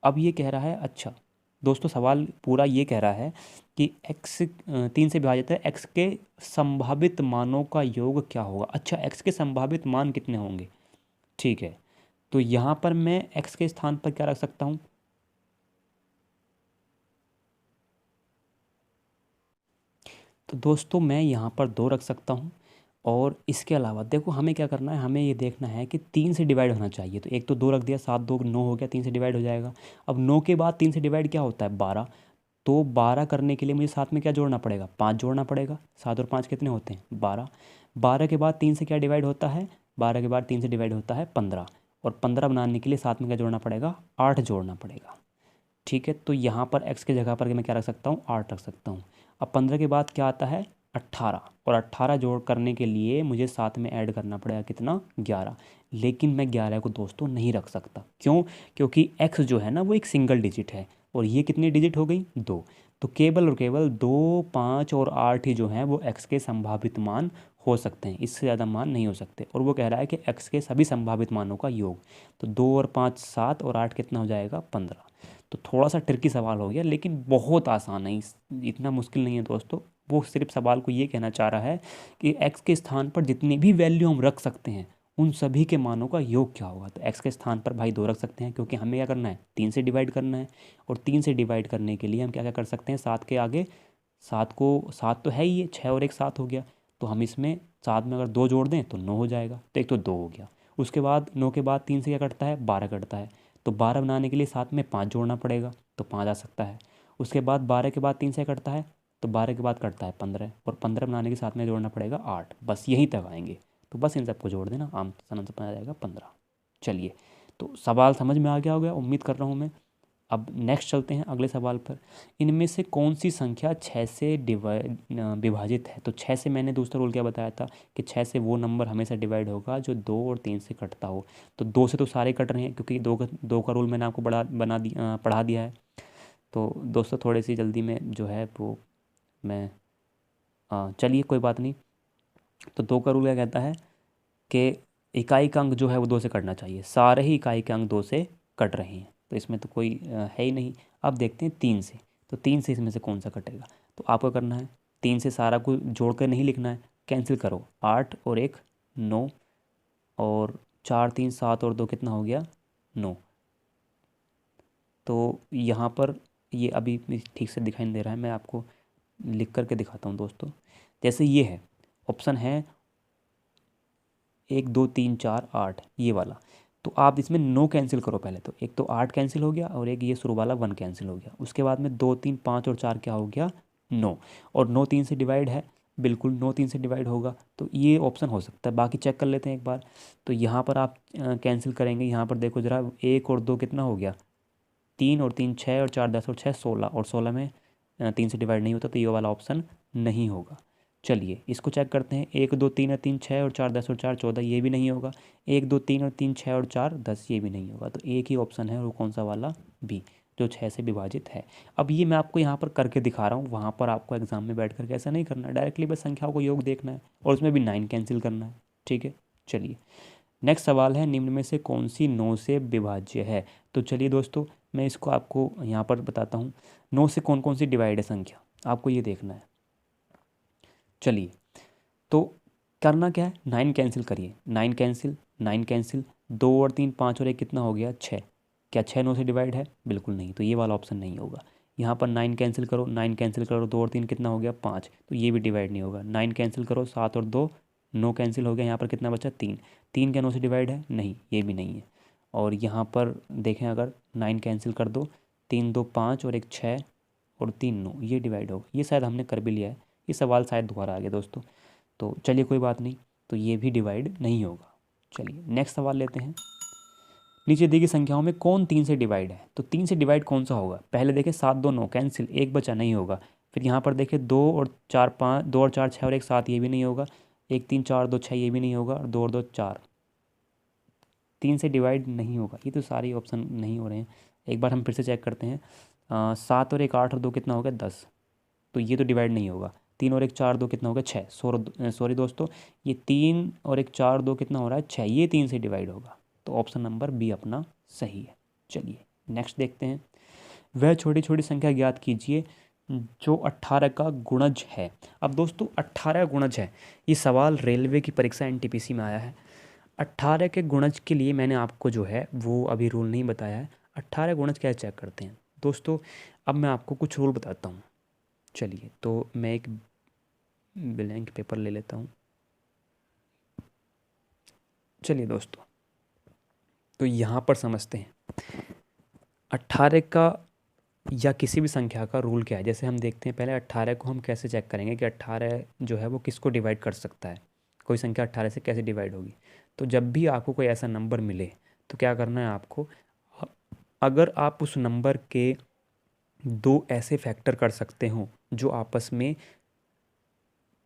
अब ये कह रहा है, अच्छा दोस्तों सवाल पूरा ये कह रहा है कि x 3 से विभाजित है, x के संभावित मानों का योग क्या होगा। अच्छा, x के संभावित मान कितने होंगे, ठीक है। तो यहाँ पर मैं x के स्थान पर क्या रख सकता हूँ, तो दोस्तों मैं यहाँ पर 2 रख सकता हूँ। और इसके अलावा देखो हमें क्या करना है, हमें ये देखना है कि 3 से डिवाइड होना चाहिए। तो एक तो 2 रख दिया, 7 2 9 हो गया, 3 से डिवाइड हो जाएगा। अब 9 के बाद 3 से डिवाइड क्या होता है 12। तो 12 करने के लिए मुझे साथ में क्या जोड़ना पड़ेगा, 5 जोड़ना पड़ेगा। 7 और 5 कितने होते हैं 12। 12 के बाद 3 से क्या डिवाइड होता है, 12 के बाद 3 से डिवाइड होता है 15। और 15 बनाने के लिए साथ में क्या जोड़ना पड़ेगा, 8 जोड़ना पड़ेगा। ठीक है, तो यहाँ पर x की जगह पर मैं क्या रख सकता हूँ, 8 रख सकता हूँ। अब 15 के बाद क्या आता है 18, और 18 जोड़ करने के लिए मुझे साथ में ऐड करना पड़ेगा कितना 11। लेकिन मैं 11 को दोस्तों नहीं रख सकता, क्यों, क्योंकि x जो है ना वो एक सिंगल डिजिट है और ये कितनी डिजिट हो गई 2। तो केवल और केवल 2 5 और 8 ही जो हैं वो x के संभावित मान हो सकते हैं, इससे ज़्यादा मान नहीं हो सकते। और वो कह रहा है कि x के सभी संभावित मानों का योग। तो 2 और 5 7 और 8 कितना हो जाएगा 15। तो थोड़ा सा ट्रिकी सवाल हो गया, लेकिन बहुत आसान है, इतना मुश्किल नहीं है दोस्तों। वो सिर्फ सवाल को ये कहना चाह रहा है कि x के स्थान पर जितनी भी वैल्यू हम रख सकते हैं उन सभी के मानों का योग क्या होगा। तो x के स्थान पर भाई 2 रख सकते हैं, क्योंकि हमें क्या करना है 3 से डिवाइड करना है। और 3 से डिवाइड करने के लिए हम क्या क्या कर सकते हैं, 7 के आगे, 7 को 7 तो है ही है, 6 और 1 7 हो गया। तो हम इसमें 7 में अगर 2 जोड़ दें तो 9 हो जाएगा। तो एक तो 2 हो गया। उसके बाद 9 के बाद 3 से क्या कटता है 12 कटता है। तो 12 बनाने के लिए साथ में 5 जोड़ना पड़ेगा, तो 5 आ सकता है। उसके बाद 12 के बाद 3 से कटता है, तो 12 के बाद कटता है 15, और 15 बनाने के साथ में जोड़ना पड़ेगा 8। बस यहीं तक आएंगे। तो बस इन सबको जोड़ देना, आम आंसर बना जाएगा 15। चलिए, तो सवाल समझ में आ गया होगा उम्मीद कर रहा हूँ मैं। अब नेक्स्ट चलते हैं अगले सवाल पर। इनमें से कौन सी संख्या 6 से विभाजित है। तो 6 से मैंने दूसरा रूल क्या बताया था कि 6 से वो नंबर हमेशा डिवाइड होगा जो 2 और 3 से कटता हो। तो 2 से तो सारे कट रहे हैं, क्योंकि 2 का रूल मैंने आपको पढ़ा दिया है। तो दोस्तों थोड़ी सी जल्दी में जो है वो मैं चलिए कोई बात नहीं। तो 2 का रूल क्या कहता है कि इकाई का अंक जो है वो 2 से कटना चाहिए। सारे ही इकाई के अंक 2 से कट रहे हैं, तो इसमें तो कोई है ही नहीं। अब देखते हैं 3 से, तो 3 से इसमें से कौन सा कटेगा। तो आपको करना है 3 से सारा को जोड़ कर नहीं लिखना है, कैंसिल करो। 8 और 1 9, और 4 3 7 और 2 कितना हो गया 9। तो यहाँ पर ये अभी ठीक से दिखाई नहीं दे रहा है, मैं आपको लिख करके दिखाता हूँ दोस्तों। जैसे ये है, ऑप्शन है 1 2 3 4 8 ये वाला, तो आप इसमें 9 कैंसिल करो पहले। तो एक तो 8 कैंसिल हो गया और एक ये शुरू वाला 1 कैंसिल हो गया। उसके बाद में 2 3 5 और 4 क्या हो गया 9, और 9 3 से डिवाइड है, बिल्कुल 9 3 से डिवाइड होगा, तो ये ऑप्शन हो सकता है। बाकी चेक कर लेते हैं एक बार। तो यहाँ पर आप कैंसिल करेंगे, यहाँ पर देखो ज़रा 1 और 2 कितना हो गया 3, और 3 6, और 4 10 और 6 16, और 16 में 3 से डिवाइड नहीं होता, तो ये वाला ऑप्शन नहीं होगा। चलिए इसको चेक करते हैं। 1 2 3 और 3 6, और 4 10 और 4 14, ये भी नहीं होगा। 1 2 3 और 3 6 और 4 10, ये भी नहीं होगा। तो एक ही ऑप्शन है, वो कौन सा वाला, बी, जो 6 से विभाजित है। अब ये मैं आपको यहाँ पर करके दिखा रहा हूँ, वहाँ पर आपको एग्जाम में बैठ करके ऐसा नहीं करना है, डायरेक्टली बस संख्याओं को योग देखना है और उसमें भी 9 कैंसिल करना है। ठीक है, चलिए नेक्स्ट सवाल है, निम्न में से कौन सी 9 से विभाज्य है। तो चलिए दोस्तों मैं इसको आपको यहाँ पर बताता हूँ। 9 से कौन कौन सी डिवाइड है संख्या, आपको ये देखना है। चलिए तो करना क्या है, 9 कैंसिल करिए। 9 कैंसिल, 9 कैंसिल, 2 और 3 5 और 1 कितना हो गया 6। क्या 6 9 से डिवाइड है, बिल्कुल नहीं, तो ये वाला ऑप्शन नहीं होगा। यहाँ पर 9 कैंसिल करो, 9 कैंसिल करो, 2 और 3 कितना हो गया 5, तो ये भी डिवाइड नहीं होगा। 9 कैंसिल करो, 7 और 2 9 कैंसिल हो गया, यहाँ पर कितना बचा 3। 3 क्या 9 से डिवाइड है, नहीं, ये भी नहीं है। और यहाँ पर देखें, अगर 9 कैंसिल कर दो, 3 2 5 और 1 6 और 3 9, ये डिवाइड होगा। ये शायद हमने कर भी लिया है, ये सवाल शायद दोबारा आ गया दोस्तों। तो चलिए कोई बात नहीं, तो ये भी डिवाइड नहीं होगा। चलिए नेक्स्ट सवाल लेते हैं। नीचे दी गई संख्याओं में कौन 3 से डिवाइड है। तो 3 से डिवाइड कौन सा होगा, पहले देखें 7 2 9 कैंसिल, एक बचा, नहीं होगा। फिर यहाँ पर देखें 2 और 4 5, 2 और 4 6 और 1 7, ये भी नहीं होगा। 1 3 4 2 6, ये भी नहीं होगा। और 2 और 2 4, 3 से डिवाइड नहीं होगा। ये तो सारे ऑप्शन नहीं हो रहे हैं, एक बार हम फिर से चेक करते हैं। 7 और 1 8 और 2 कितना हो गया 10, तो ये तो डिवाइड नहीं होगा। 3 और 1 4 2 कितना हो गया 6। सॉरी दोस्तों, ये 3 और 1 4 2 कितना हो रहा है 6, ये 3 से डिवाइड होगा। तो ऑप्शन नंबर बी अपना सही है। चलिए नेक्स्ट देखते हैं। वह छोटी छोटी संख्या ज्ञात कीजिए जो 18 का गुणज है। अब दोस्तों 18 गुणज है, ये सवाल रेलवे की परीक्षा एनटीपीसी में आया है। 18 के गुणज के लिए मैंने आपको जो है वो अभी रूल नहीं बताया है। 18 गुणज क्या चेक करते हैं दोस्तों, अब मैं आपको कुछ रूल बताता हूँ। चलिए तो मैं एक ब्लैंक पेपर ले लेता हूँ। चलिए दोस्तों, तो यहाँ पर समझते हैं 18 का या किसी भी संख्या का रूल क्या है। जैसे हम देखते हैं, पहले 18 को हम कैसे चेक करेंगे कि 18 जो है वो किसको डिवाइड कर सकता है, कोई संख्या 18 से कैसे डिवाइड होगी। तो जब भी आपको कोई ऐसा नंबर मिले तो क्या करना है आपको, अगर आप उस नंबर के 2 ऐसे फैक्टर कर सकते हो जो आपस में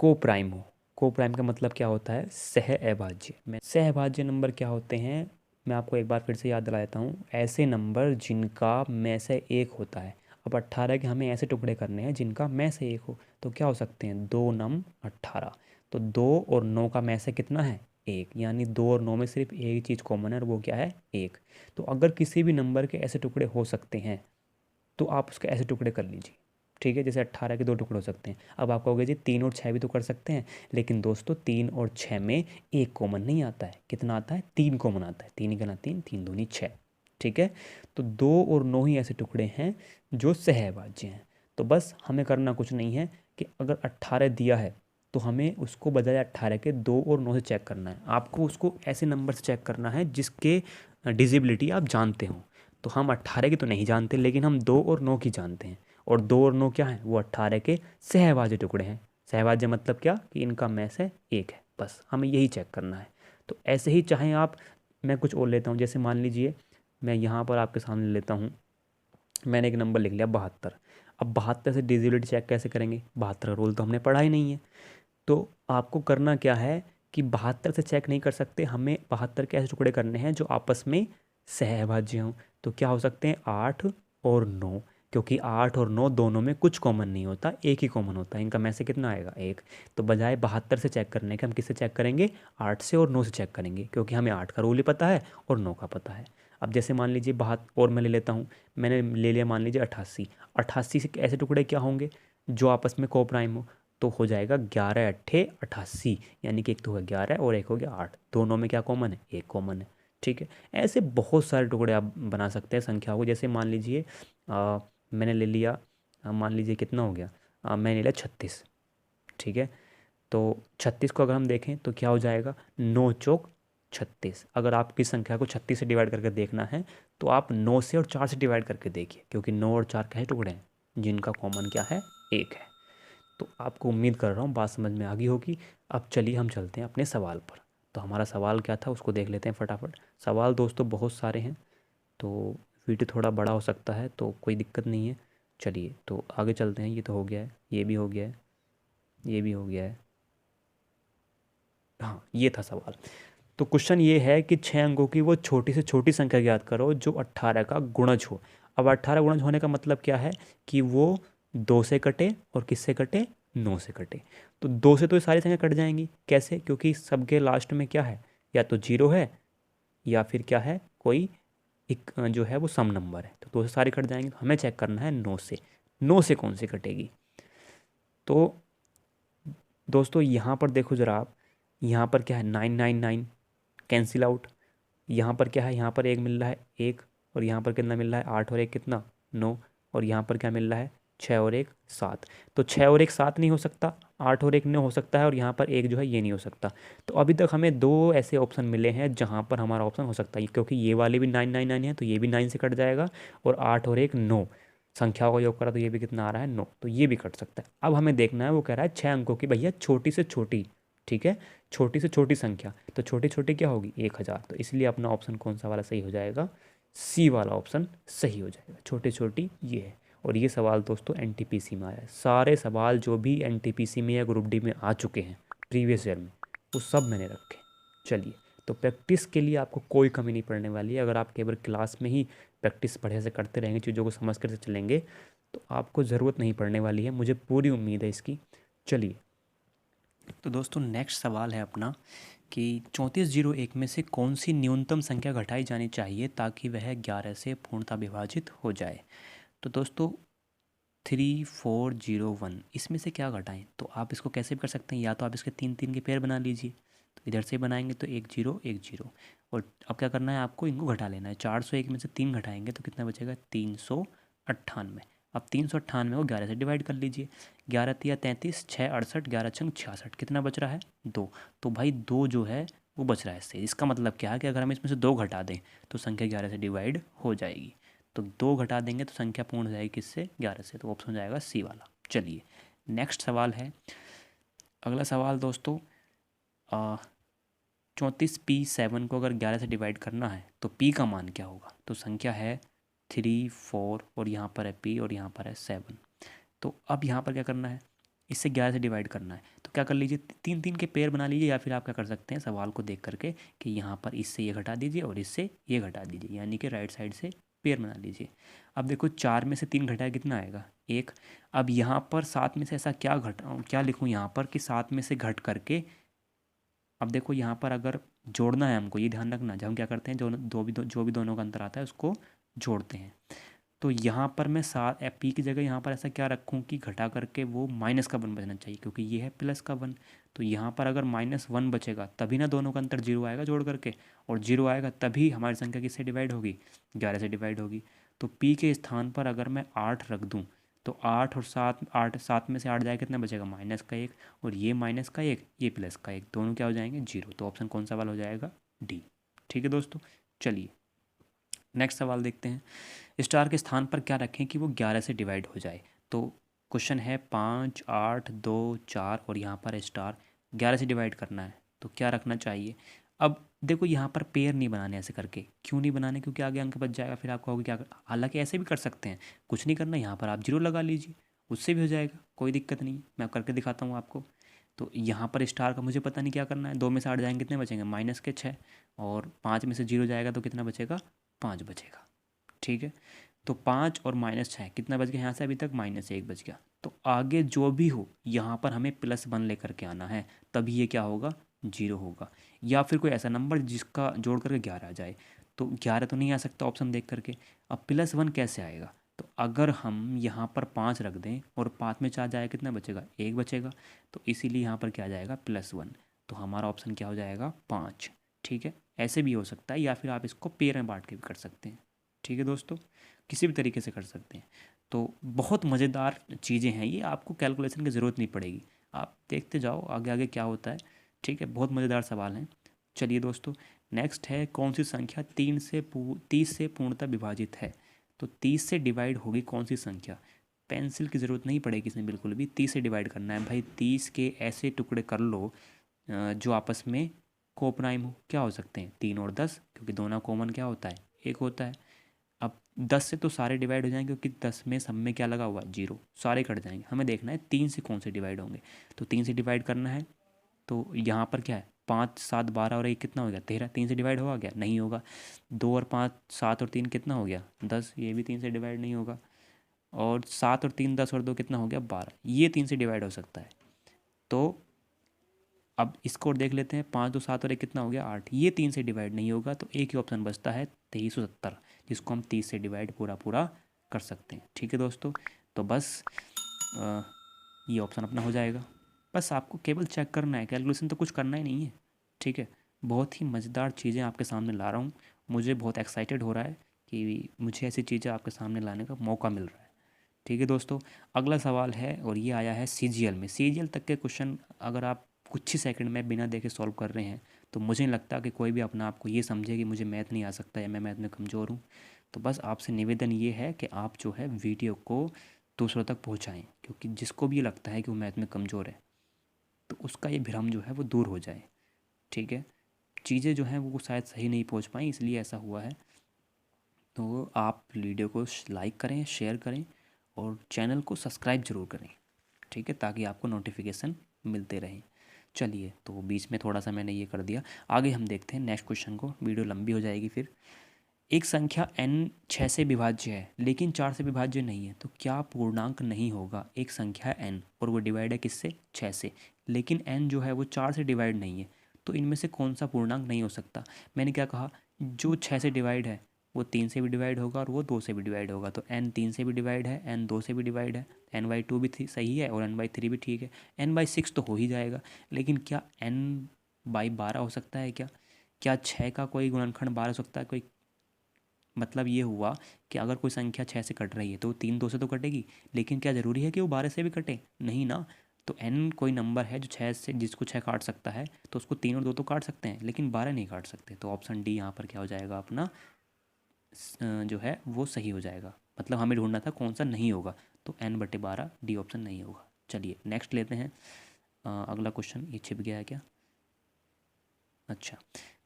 को प्राइम हो। को प्राइम का मतलब क्या होता है, सह अभाज्य। में सह अभाज्य नंबर क्या होते हैं, मैं आपको एक बार फिर से याद दिला देता हूँ। ऐसे नंबर जिनका में से एक होता है। अब 18 के हमें ऐसे टुकड़े करने हैं जिनका में से एक हो, तो क्या हो सकते हैं 2 9 18। तो 2 और 9 का में से कितना है 1, यानी 2 और 9 में सिर्फ एक ही चीज़ कॉमन है और वो क्या है 1। तो अगर किसी भी नंबर के ऐसे टुकड़े हो सकते हैं तो आप उसके ऐसे टुकड़े कर लीजिए। ठीक है, जैसे 18 के 2 टुकड़े हो सकते हैं। अब आप कहोगे जी 3 और 6 भी तो कर सकते हैं, लेकिन दोस्तों 3 और 6 में एक कॉमन नहीं आता है। कितना आता है 3 कॉमन आता है। 3 गुना 3, 3 दूनी 6। ठीक है, तो 2 और 9 ही ऐसे टुकड़े हैं जो सहअभाज्य हैं। तो बस हमें करना कुछ नहीं है कि अगर 18 दिया है तो हमें उसको बजाय 18 के 2 और 9 से चेक करना है। आपको उसको ऐसे नंबर से चेक करना है जिसके डिजिबिलिटी आप जानते हो। तो हम 18 की तो नहीं जानते, लेकिन हम 2 और 9 की जानते हैं। और 2 और 9 क्या है, वो 18 के सहभाज्य टुकड़े हैं। सहभाज्य मतलब क्या, कि इनका में से एक है। बस हमें यही चेक करना है। तो ऐसे ही चाहें आप, मैं कुछ और लेता हूँ। जैसे मान लीजिए मैं यहाँ पर आपके सामने लेता हूँ, मैंने एक नंबर लिख लिया 72। अब 72 से डिजिबिलिटी चेक कैसे करेंगे, 72 का रूल तो हमने पढ़ा ही नहीं है। तो आपको करना क्या है कि 72 से चेक नहीं कर सकते, हमें 72 के ऐसे टुकड़े करने हैं जो आपस में सहभाज्य हों। तो क्या हो सकते हैं 8 और 9, क्योंकि 8 और 9 दोनों में कुछ कॉमन नहीं होता, एक ही कॉमन होता है। इनका में से कितना आएगा? एक। तो बजाय 72 से चेक करने के हम किससे चेक करेंगे? 8 से और 9 से चेक करेंगे, क्योंकि हमें 8 का रूल ही पता है और 9 का पता है। अब जैसे मान लीजिए बहत्तर, और मैं ले लेता हूँ, मैंने ले लिया मान लीजिए 88। 88 से ऐसे टुकड़े क्या होंगे जो आपस में को प्राइम हो, तो हो जाएगा 11 अट्ठे 88, यानी कि एक तो हो गया 11 और एक हो गया 8, दोनों में क्या कॉमन है? एक कॉमन है। ठीक है, ऐसे बहुत सारे टुकड़े आप बना सकते हैं संख्या को। जैसे मान लीजिए मैंने ले लिया, मान लीजिए कितना हो गया, मैंने ले लिया 36। ठीक है, तो 36 को अगर हम देखें तो क्या हो जाएगा? 9 चौक 36। अगर आपकी संख्या को 36 से डिवाइड करके देखना है तो आप 9 से और 4 से डिवाइड करके देखिए, क्योंकि 9 और 4 क्या है? टुकड़े हैं जिनका कॉमन क्या है? एक है। तो आपको उम्मीद कर रहा हूँ बात समझ में आ गई होगी। अब चलिए हम चलते हैं अपने सवाल पर। तो हमारा सवाल क्या था उसको देख लेते हैं फटाफट। सवाल दोस्तों बहुत सारे हैं, तो वीडियो थोड़ा बड़ा हो सकता है, तो कोई दिक्कत नहीं है। चलिए तो आगे चलते हैं। ये तो हो गया है, ये भी हो गया है, ये भी हो गया है। हाँ, ये था सवाल। तो क्वेश्चन ये है कि 6 अंकों की वो छोटी से छोटी संख्या ज्ञात करो जो 18 का गुणज हो। अब 18 गुणज होने का मतलब क्या है? कि वो 2 से कटे और किससे कटे? 9 से कटे। तो 2 से तो ये सारी संख्या कट जाएंगी। कैसे? क्योंकि सबके लास्ट में क्या है? या तो जीरो है या फिर क्या है, कोई एक जो है वो सम नंबर है। तो 2 से सारी कट जाएंगी। तो हमें चेक करना है 9 से। 9 से कौन सी कटेगी? तो दोस्तों यहाँ पर देखो ज़रा आप, यहाँ पर क्या है? 999 कैंसिल आउट। यहाँ पर क्या है? यहाँ पर एक मिल रहा है एक, और यहाँ पर कितना मिल रहा है? 8 और एक कितना? 9। और यहाँ पर क्या मिल रहा है? 6 और एक 7। तो 6 और एक 7 नहीं हो सकता, 8 और एक 9 हो सकता है, और यहाँ पर एक जो है ये नहीं हो सकता। तो अभी तक हमें दो ऐसे ऑप्शन मिले हैं जहाँ पर हमारा ऑप्शन हो सकता है, क्योंकि ये वाले भी 999 है तो ये भी 9 से कट जाएगा, और 8 और एक 9, संख्याओं का योग करा तो ये भी कितना आ रहा है? 9, तो ये भी कट सकता है। अब हमें देखना है, वो कह रहा है 6 अंकों की भैया छोटी से छोटी। ठीक है, छोटी से छोटी संख्या। तो छोटी छोटी क्या होगी? 1000। तो इसलिए अपना ऑप्शन कौन सा वाला सही हो जाएगा? सी वाला ऑप्शन सही हो जाएगा। छोटी छोटी ये है। और ये सवाल दोस्तों एनटीपीसी में आया है। सारे सवाल जो भी एनटीपीसी में या ग्रुप डी में आ चुके हैं प्रीवियस ईयर में, वो सब मैंने रखे। चलिए, तो प्रैक्टिस के लिए आपको कोई कमी नहीं पड़ने वाली है। अगर आप केवल क्लास में ही प्रैक्टिस बढ़िया से करते रहेंगे, चीज़ों को समझ कर से चलेंगे, तो आपको ज़रूरत नहीं पड़ने वाली है, मुझे पूरी उम्मीद है इसकी। चलिए, तो दोस्तों नेक्स्ट सवाल है अपना कि 3401 में से कौन सी न्यूनतम संख्या घटाई जानी चाहिए ताकि वह 11 से पूर्णतः विभाजित हो जाए। तो दोस्तों 3401 इसमें से क्या घटाएं? तो आप इसको कैसे भी कर सकते हैं, या तो आप इसके 3 3 के पेयर बना लीजिए। तो इधर से बनाएंगे तो 1 0 1 0, और अब क्या करना है? आपको इनको घटा लेना है। 401 में से 3 घटाएंगे तो कितना बचेगा? 398। अब 398 को 11 से डिवाइड कर लीजिए। 11 तिया 33, 6 68, 11 छंग 66, कितना बच रहा है? 2। तो भाई 2 जो है वो बच रहा है इससे। इसका मतलब क्या है कि अगर हम इसमें से 2 घटा दें तो संख्या 11 से डिवाइड हो जाएगी। तो 2 घटा देंगे तो संख्या पूर्ण हो जाएगी किससे? 11 से। तो ऑप्शन हो जाएगा सी वाला। चलिए, नेक्स्ट सवाल है। अगला सवाल दोस्तों, 34P7 को अगर 11 से डिवाइड करना है तो P का मान क्या होगा? तो संख्या है 3 4, और यहाँ पर है P और यहाँ पर है 7। तो अब यहाँ पर क्या करना है? इससे 11 से डिवाइड करना है। तो क्या कर लीजिए, 3 3 के पेयर बना लीजिए, या फिर आप क्या कर सकते हैं सवाल को देख करके कि यहाँ पर इससे ये घटा दीजिए और इससे ये घटा दीजिए, यानी कि राइट साइड से पेयर बना लीजिए। अब देखो 4 में से 3 घटाया कितना आएगा? 1। अब यहाँ पर 7 में से ऐसा क्या लिखूँ यहाँ पर कि 7 में से घट करके, अब देखो यहाँ पर अगर जोड़ना है हमको, ये ध्यान रखना, जब हम क्या करते हैं जो भी दोनों का अंतर आता है उसको जोड़ते हैं। तो यहाँ पर मैं पी की जगह यहाँ पर ऐसा क्या रखूँ कि घटा करके वो माइनस का 1 बचना चाहिए, क्योंकि ये है प्लस का 1। तो यहाँ पर अगर -1 बचेगा तभी ना दोनों का अंतर 0 आएगा जोड़ करके, और 0 आएगा तभी हमारी संख्या किससे डिवाइड होगी? 11 से डिवाइड होगी। तो पी के स्थान पर अगर मैं 8 रख दूँ तो 8 और 7, 8 7 में से 8 जाए कितना बचेगा? -1, और ये -1, ये +1, दोनों क्या हो जाएंगे? 0। तो ऑप्शन कौन सा वाला हो जाएगा? डी। ठीक है दोस्तों, चलिए नेक्स्ट सवाल देखते हैं। स्टार के स्थान पर क्या रखें कि वो 11 से डिवाइड हो जाए? तो क्वेश्चन है 5 8 2 4, और यहाँ पर स्टार 11 से डिवाइड करना है तो क्या रखना चाहिए? अब देखो यहाँ पर पेयर नहीं बनाने ऐसे करके। क्यों नहीं बनाने? क्योंकि आगे अंक बच जाएगा, फिर आप कहोगे क्या हालांकि ऐसे भी कर सकते हैं, कुछ नहीं करना, यहाँ पर आप 0 लगा लीजिए, उससे भी हो जाएगा, कोई दिक्कत नहीं। मैं करके दिखाता हूँ आपको। तो यहाँ पर स्टार का मुझे पता नहीं क्या करना है। 2 में से 8 जाएंगे कितने बचेंगे? -6, और 5 में से 0 जाएगा तो कितना बचेगा? 5 बचेगा। ठीक है, तो 5 और -6 कितना बच गया यहाँ से, अभी तक -1 बच गया। तो आगे जो भी हो यहाँ पर हमें +1 लेकर के आना है, तभी ये क्या होगा, 0 होगा। या फिर कोई ऐसा नंबर जिसका जोड़ करके 11 आ जाए। तो 11 तो नहीं आ सकता ऑप्शन देख करके। अब +1 कैसे आएगा, तो अगर हम यहाँ पर 5 रख दें और 5 में 4 जाए कितना बचेगा, 1 बचेगा। तो इसीलिए यहाँ पर क्या आ जाएगा, +1। तो हमारा ऑप्शन क्या हो जाएगा, 5। ठीक है, ऐसे भी हो सकता है, या फिर आप इसको पेयर में बांट के भी कर सकते हैं। ठीक है दोस्तों, किसी भी तरीके से कर सकते हैं। तो बहुत मज़ेदार चीज़ें हैं ये, आपको कैलकुलेशन की ज़रूरत नहीं पड़ेगी, आप देखते जाओ आगे आगे क्या होता है। ठीक है, बहुत मज़ेदार सवाल हैं। चलिए दोस्तों, नेक्स्ट है, कौन सी संख्या 30 से पूर्णतः विभाजित है। तो 30 से डिवाइड होगी कौन सी संख्या, पेंसिल की ज़रूरत नहीं पड़ेगी इसमें बिल्कुल भी। 30 से डिवाइड करना है भाई, 30 के ऐसे टुकड़े कर लो जो आपस में कोप्राइम हो। क्या हो सकते हैं, 3 और 10, क्योंकि दोनों कॉमन क्या होता है, 1 होता है। अब 10 से तो सारे डिवाइड हो जाएंगे, क्योंकि 10 में सब में क्या लगा हुआ है, 0, सारे कट जाएंगे। हमें देखना है 3 से कौन से डिवाइड होंगे। तो 3 से डिवाइड करना है, तो यहाँ पर क्या है, 5 7 12 और 1 कितना हो गया, 13। 3 से डिवाइड होगा क्या, नहीं होगा। 2 और 5 7 और 3 कितना हो गया, 10, ये भी 3 से डिवाइड नहीं होगा। और 7 और 3 10 और 2 कितना हो गया, 12, ये 3 से डिवाइड हो सकता है। तो अब इसको और देख लेते हैं, 5 2 7 और 1 कितना हो गया, 8, ये 3 से डिवाइड नहीं होगा। तो एक ही ऑप्शन बचता है 2370, जिसको हम 30 से डिवाइड पूरा पूरा कर सकते हैं। ठीक है दोस्तों, तो बस अ, ये ऑप्शन अपना हो जाएगा। बस आपको केवल चेक करना है, कैलकुलेशन तो कुछ करना ही नहीं है। ठीक है, बहुत ही मज़ेदार चीज़ें आपके सामने ला रहा हूँ। मुझे बहुत एक्साइटेड हो रहा है कि मुझे ऐसी चीज़ें आपके सामने लाने का मौका मिल रहा है। ठीक है दोस्तों, अगला सवाल है, और ये आया है सीजीएल में। सीजीएल तक के क्वेश्चन अगर आप कुछ ही सेकंड में बिना देखे सॉल्व कर रहे हैं, तो मुझे नहीं लगता कि कोई भी अपना आप को ये समझे कि मुझे मैथ नहीं आ सकता या मैं मैथ में कमज़ोर हूँ। तो बस आपसे निवेदन ये है कि आप जो है वीडियो को दूसरों तक पहुँचाएँ, क्योंकि जिसको भी ये लगता है कि वो मैथ में कमज़ोर है, तो उसका ये भ्रम जो है वो दूर हो जाए। ठीक है, चीज़ें जो हैं वो शायद सही नहीं पहुँच पाई, इसलिए ऐसा हुआ है। तो आप वीडियो को लाइक करें, शेयर करें, और चैनल को सब्सक्राइब ज़रूर करें। ठीक है, ताकि आपको नोटिफिकेशन मिलते रहें। चलिए, तो बीच में थोड़ा सा मैंने ये कर दिया। आगे हम देखते हैं नेक्स्ट क्वेश्चन को, वीडियो लंबी हो जाएगी फिर। एक संख्या n 6 से विभाज्य है लेकिन 4 से विभाज्य नहीं है, तो क्या पूर्णांक नहीं होगा। एक संख्या है n और वो डिवाइड है किससे, 6 से, लेकिन n जो है वो 4 से डिवाइड नहीं है। तो इनमें से कौन सा पूर्णांक नहीं हो सकता। मैंने क्या कहा, जो 6 से डिवाइड है वो 3 से भी डिवाइड होगा और वो 2 से भी डिवाइड होगा। तो n 3 से भी डिवाइड है, n 2 से भी डिवाइड है, n/2 भी सही है, और n/3 भी ठीक है, n/6 तो हो ही जाएगा। लेकिन क्या n/12 हो सकता है क्या 6 का कोई गुणनखंड 12 हो सकता है कोई। मतलब ये हुआ कि अगर कोई संख्या 6 से कट रही है तो 3 2 से तो कटेगी, लेकिन क्या ज़रूरी है कि वो 12 से भी कटे, नहीं ना। तो n कोई नंबर है जो 6 से, जिसको 6 काट सकता है, तो उसको 3 और 2 तो काट सकते हैं, लेकिन 12 नहीं काट सकते। तो ऑप्शन डी यहाँ पर क्या हो जाएगा अपना, जो है वो सही हो जाएगा। मतलब हमें ढूंढना था कौन सा नहीं होगा, तो n/12 डी ऑप्शन नहीं होगा। चलिए नेक्स्ट लेते हैं। अगला क्वेश्चन, ये छिप गया है क्या, अच्छा।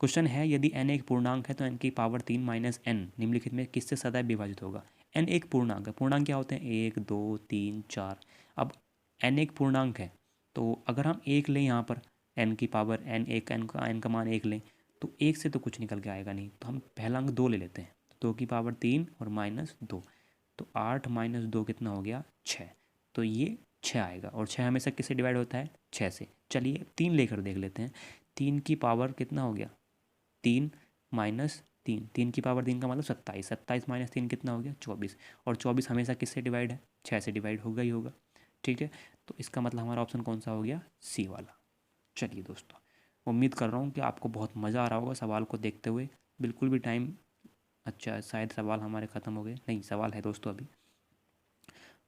क्वेश्चन है, यदि n एक पूर्णांक है तो n की पावर 3 माइनस n निम्नलिखित में किससे सदैव विभाजित होगा। n एक पूर्णांक है, पूर्णांक क्या होते हैं, 1 2 3 4। अब n एक पूर्णांक है, तो अगर हम 1 लें यहाँ पर, n की पावर n, एक n का मान 1 लें, तो 1 से तो कुछ निकल के आएगा नहीं, तो हम पहला अंक 2 ले लेते हैं। 2 की पावर 3 और -2, तो 8 - 2 कितना हो गया, 6। तो ये 6 आएगा, और 6 हमेशा किससे डिवाइड होता है, 6 से। चलिए 3 लेकर देख लेते हैं। 3 की पावर कितना हो गया, 3 - 3, 3 की पावर 3 का मतलब 27, 27 - 3 कितना हो गया, 24। और 24 हमेशा किससे डिवाइड है, 6 से डिवाइड होगा ही होगा। ठीक है, तो इसका मतलब हमारा ऑप्शन कौन सा हो गया, सी वाला। चलिए दोस्तों, उम्मीद कर रहा हूँ कि आपको बहुत मज़ा आ रहा होगा सवाल को देखते हुए। बिल्कुल भी टाइम, अच्छा शायद सवाल हमारे ख़त्म हो गए, नहीं सवाल है दोस्तों अभी।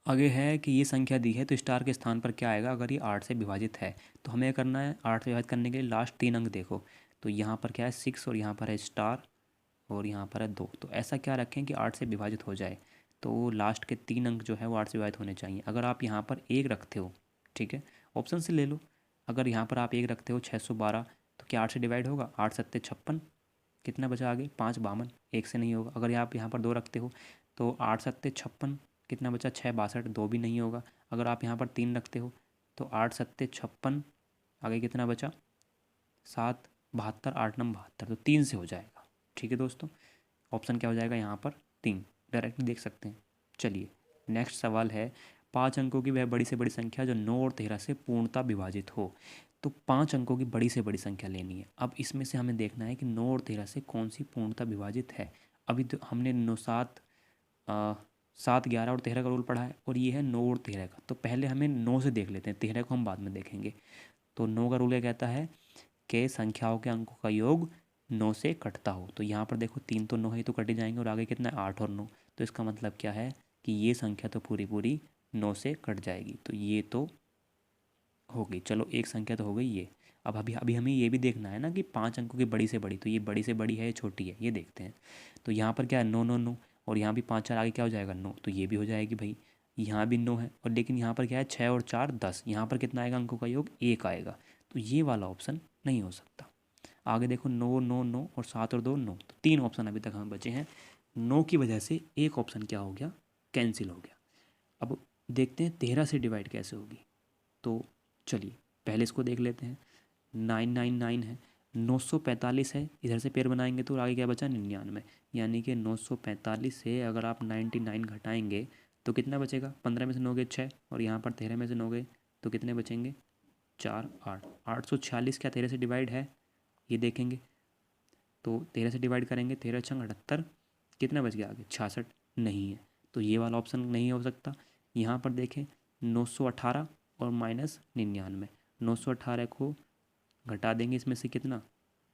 आगे है कि ये संख्या दी है तो स्टार के स्थान पर क्या आएगा अगर ये 8 से विभाजित है। तो हमें करना है, 8 से विभाजित करने के लिए लास्ट 3 अंक देखो। तो यहाँ पर क्या है, 6, और यहाँ पर है स्टार, और यहाँ पर है 2। तो ऐसा क्या रखें कि 8 से विभाजित हो जाए। तो लास्ट के 3 अंक जो है वो 8 से विभाजित होने चाहिए। अगर आप यहाँ पर 1 रखते हो, ठीक है, ऑप्शन से ले लो। अगर यहाँ पर आप 1 रखते हो, 612, तो क्या 8 से डिवाइड होगा, 8 सत्ते 56, कितना बचा आगे, 5 52, 1 से नहीं होगा। अगर आप यहाँ पर 2 रखते हो, तो 8 सत्ते 56, कितना बचा, 6 62, 2 भी नहीं होगा। अगर आप यहाँ पर 3 रखते हो, तो 8 सत्ते 56, आगे कितना बचा, 7 72, 8 9 72, तो 3 से हो जाएगा। ठीक है दोस्तों, ऑप्शन क्या हो जाएगा यहाँ पर, 3। डायरेक्टली देख सकते हैं। चलिए नेक्स्ट सवाल है, 5 अंकों की वह बड़ी से बड़ी संख्या जो 9 और 13 से पूर्णतः विभाजित हो। तो 5 अंकों की बड़ी से बड़ी संख्या लेनी है। अब इसमें से हमें देखना है कि 9 और 13 से कौन सी पूर्णतः विभाजित है। अभी तो हमने 9 7 7 11 और 13 का रूल पढ़ा है, और ये है 9 और 13 का। तो पहले हमें 9 से देख लेते हैं, 13 को हम बाद में देखेंगे। तो 9 का रूल ये कहता है कि संख्याओं के अंकों का योग 9 से कटता हो। तो यहाँ पर देखो 3 तो 9 है तो कट ही जाएंगे, और आगे कितना है 8 और 9। तो इसका मतलब क्या है कि ये संख्या तो पूरी पूरी 9 से कट जाएगी। तो ये तो हो गई, चलो एक संख्या तो हो गई ये। अब अभी अभी हमें ये भी देखना है ना कि 5 अंकों की बड़ी से बड़ी, तो ये बड़ी से बड़ी है या छोटी है, ये देखते हैं। तो यहाँ पर क्या है 9 9 9, और यहाँ भी 5 4 आगे क्या हो जाएगा 9, तो ये भी हो जाएगी भाई। यहाँ भी 9 है, और लेकिन यहाँ पर क्या है 6 और 4 10, यहाँ पर कितना आएगा अंकों का योग 1 आएगा। तो ये वाला ऑप्शन नहीं हो सकता। आगे देखो 9 9 9 और 7 और 2 9, तो 3 ऑप्शन अभी तक हमें बचे हैं। 9 की वजह से एक ऑप्शन क्या हो गया, कैंसिल हो गया। अब देखते हैं 13 से डिवाइड कैसे होगी। तो चलिए पहले इसको देख लेते हैं। 999 है, 945 है, इधर से पेयर बनाएंगे तो आगे क्या बचा 99। यानी कि 945 से अगर आप 99 घटाएंगे तो कितना बचेगा, 15 में से 9 गए 6, और यहाँ पर 13 में से 9 गए तो कितने बचेंगे 4 8। 846 क्या 13 से डिवाइड है, ये देखेंगे। तो 13 से डिवाइड करेंगे, 13 छंग 78, कितना बच गया आगे 66, नहीं है। तो ये वाला ऑप्शन नहीं हो सकता। यहाँ पर देखें 918 और -99, 918 को घटा देंगे इसमें से कितना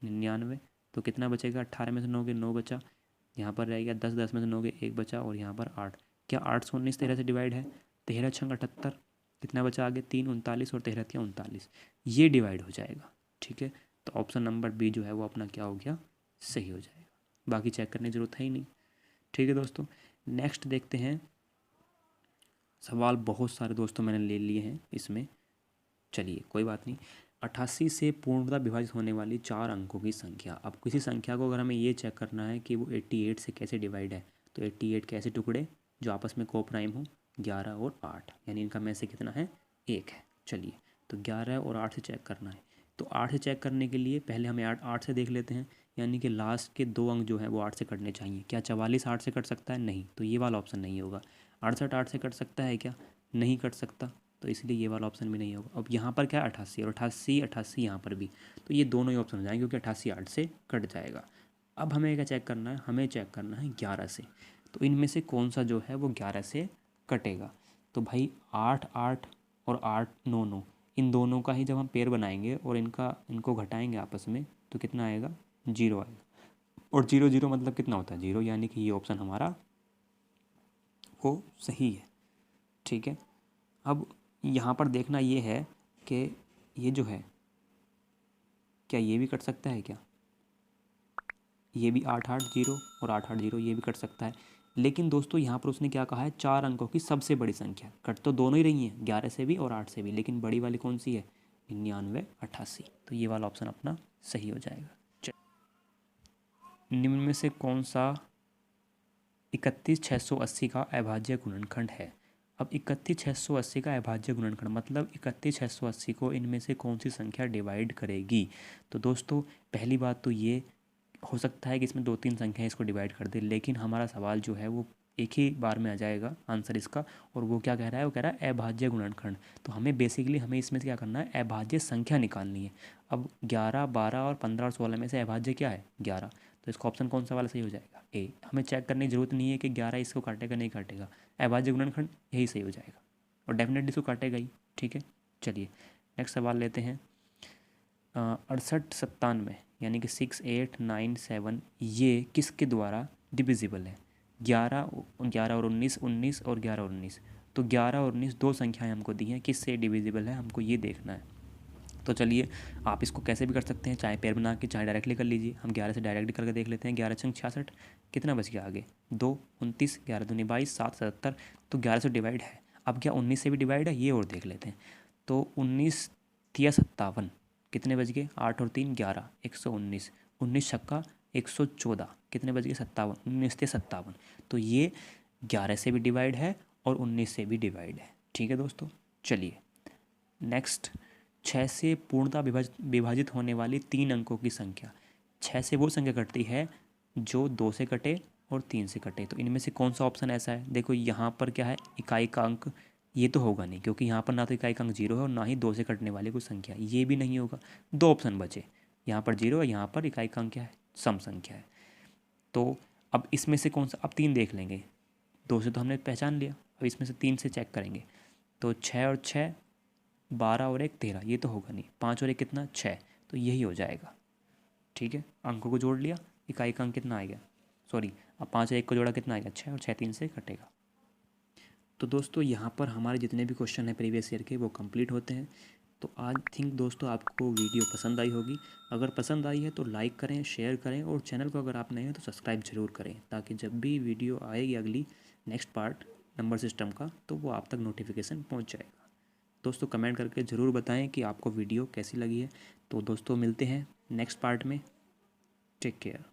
99, तो कितना बचेगा 18 में से 9 के 9 बचा, यहाँ पर रह गया 10, 10 में से 9 के 1 बचा, और यहाँ पर 8। क्या 819 13 से डिवाइड है, 13 छंग 78, कितना बचा आगे 3 39, और 13 क्या 39, ये डिवाइड हो जाएगा। ठीक है, तो ऑप्शन नंबर बी जो है वो अपना क्या हो गया, सही हो जाएगा। बाकी चेक करने की ज़रूरत है ही नहीं। ठीक है दोस्तों, नेक्स्ट देखते हैं। सवाल बहुत सारे दोस्तों मैंने ले लिए हैं इसमें, चलिए कोई बात नहीं। 88 से पूर्णतः विभाजित होने वाली 4 अंकों की संख्या। अब किसी संख्या को अगर हमें ये चेक करना है कि वो 88 से कैसे डिवाइड है, तो 88 के ऐसे टुकड़े जो आपस में कोप्राइम हो, 11 और 8, यानी इनका में से कितना है 1 है। चलिए तो 11 और 8 से चेक करना है। तो 8 से चेक करने के लिए पहले हमें 8 से देख लेते हैं, यानी कि लास्ट के 2 अंक जो हैं वो 8 से कटने चाहिए। क्या 44 8 से कट सकता है, नहीं, तो ये वाला ऑप्शन नहीं होगा। 68 8 से कट सकता है क्या, नहीं कट सकता, तो इसलिए ये वाला ऑप्शन भी नहीं होगा। अब यहाँ पर क्या है 88, और 88 88 यहाँ पर भी, तो ये दोनों ही ऑप्शन हो जाएंगे क्योंकि 88 8 से कट जाएगा। अब हमें क्या चेक करना है, हमें चेक करना है 11 से। तो इनमें से कौन सा जो है वो 11 से कटेगा। तो भाई 8 8 और 8 9 9, इन दोनों का ही जब हम पेयर बनाएंगे और इनको घटाएंगे आपस में, तो कितना आएगा 0 आएगा। और 0 0 मतलब कितना होता है 0, यानी कि ये ऑप्शन हमारा वो सही है। ठीक है, अब यहाँ पर देखना ये है कि ये जो है क्या ये भी कट सकता है क्या, ये भी 8 8 0 और 8 8 0, ये भी कट सकता है। लेकिन दोस्तों यहाँ पर उसने क्या कहा है, 4 अंकों की सबसे बड़ी संख्या। कट तो दोनों ही रही हैं, 11 से भी और 8 से भी, लेकिन बड़ी वाली कौन सी है 99 88, तो ये वाला ऑप्शन अपना सही हो जाएगा। निम्न में से कौन सा 31 680 का अभाज्य गुणनखंड है। अब 31 680 का अभाज्य गुणनखंड मतलब 31 680 को इनमें से कौन सी संख्या डिवाइड करेगी। तो दोस्तों पहली बात तो ये हो सकता है कि इसमें 2 3 संख्याएं इसको डिवाइड कर दे, लेकिन हमारा सवाल जो है वो एक ही बार में आ जाएगा आंसर इसका। और वो क्या कह रहा है, वो कह रहा है अभाज्य गुणनखंड। तो हमें बेसिकली हमें इसमें से क्या करना है, अभाज्य संख्या निकालनी है। अब 11 12 और 15 और 16 में से अभाज्य क्या है 11, तो इसका ऑप्शन कौन सा वाला सही हो जाएगा ए। हमें चेक करने की जरूरत नहीं है कि 11 इसको काटेगा नहीं काटेगा, अभाज्य गुणनखंड यही सही हो जाएगा, और डेफिनेटली इसको काटेगा ही। ठीक है, चलिए नेक्स्ट सवाल लेते हैं। 68 97 यानी कि 6 8 9 7 ये किसके द्वारा डिविजिबल है। 11 11 और 19 19 और 11 और 19, तो 11 और 19 दो संख्याएं हमको दी हैं, किससे डिविजिबल है हमको ये देखना है। तो चलिए आप इसको कैसे भी कर सकते हैं, चाहे पेयर बना के चाहे डायरेक्टली कर लीजिए। हम 11 से डायरेक्टली करके देख लेते हैं। 11 छंग 66, कितना बच गया आगे 2 29, 11 दूनी 22 7 77, तो 11 से डिवाइड है। अब क्या 19 से भी डिवाइड है, ये और देख लेते हैं। तो 19 तिया 57, कितने बच गए 8 और 3 11, 119, 19 छक्का 114, कितने बच गए 57, 19 से 57, तो ये 11 से भी डिवाइड है और 19 से भी डिवाइड है। ठीक है दोस्तों, चलिए नेक्स्ट। 6 से पूर्णतः विभाजित होने वाली 3 अंकों की संख्या। 6 से वो संख्या कटती है जो 2 से कटे और 3 से कटे, तो इनमें से कौन सा ऑप्शन ऐसा है? देखो यहाँ पर क्या है, इकाई का अंक, ये तो होगा नहीं क्योंकि यहाँ पर ना तो इकाई का अंक 0 है और ना ही 2 से कटने वाली कोई संख्या, ये भी नहीं होगा। 2 ऑप्शन बचे, यहाँ पर 0 है, यहाँ पर इकाई का अंक क्या है, सम संख्या है। तो अब इसमें से कौन सा, अब 3 देख लेंगे, 2 से तो हमने पहचान लिया, अब इसमें से 3 से चेक करेंगे। तो 6 और 6, 12 और 1 13, ये तो होगा नहीं। 5 और 1 कितना, 6, तो यही हो जाएगा। ठीक है, अंकों को जोड़ लिया, इकाई का अंक कितना आएगा, सॉरी, अब 5 और 1 को जोड़ा कितना आएगा, 6, और 6 3 से कटेगा। तो दोस्तों यहाँ पर हमारे जितने भी क्वेश्चन हैं प्रीवियस ईयर के वो कंप्लीट होते हैं। तो आई थिंक दोस्तों आपको वीडियो पसंद आई होगी। अगर पसंद आई है तो लाइक करें, शेयर करें, और चैनल को अगर आप नए हैं तो सब्सक्राइब ज़रूर करें, ताकि जब भी वीडियो आएगी अगली नेक्स्ट पार्ट नंबर सिस्टम का, तो वो आप तक नोटिफिकेशन पहुँच जाएगा। दोस्तों कमेंट करके ज़रूर बताएं कि आपको वीडियो कैसी लगी है। तो दोस्तों मिलते हैं नेक्स्ट पार्ट में। Take care.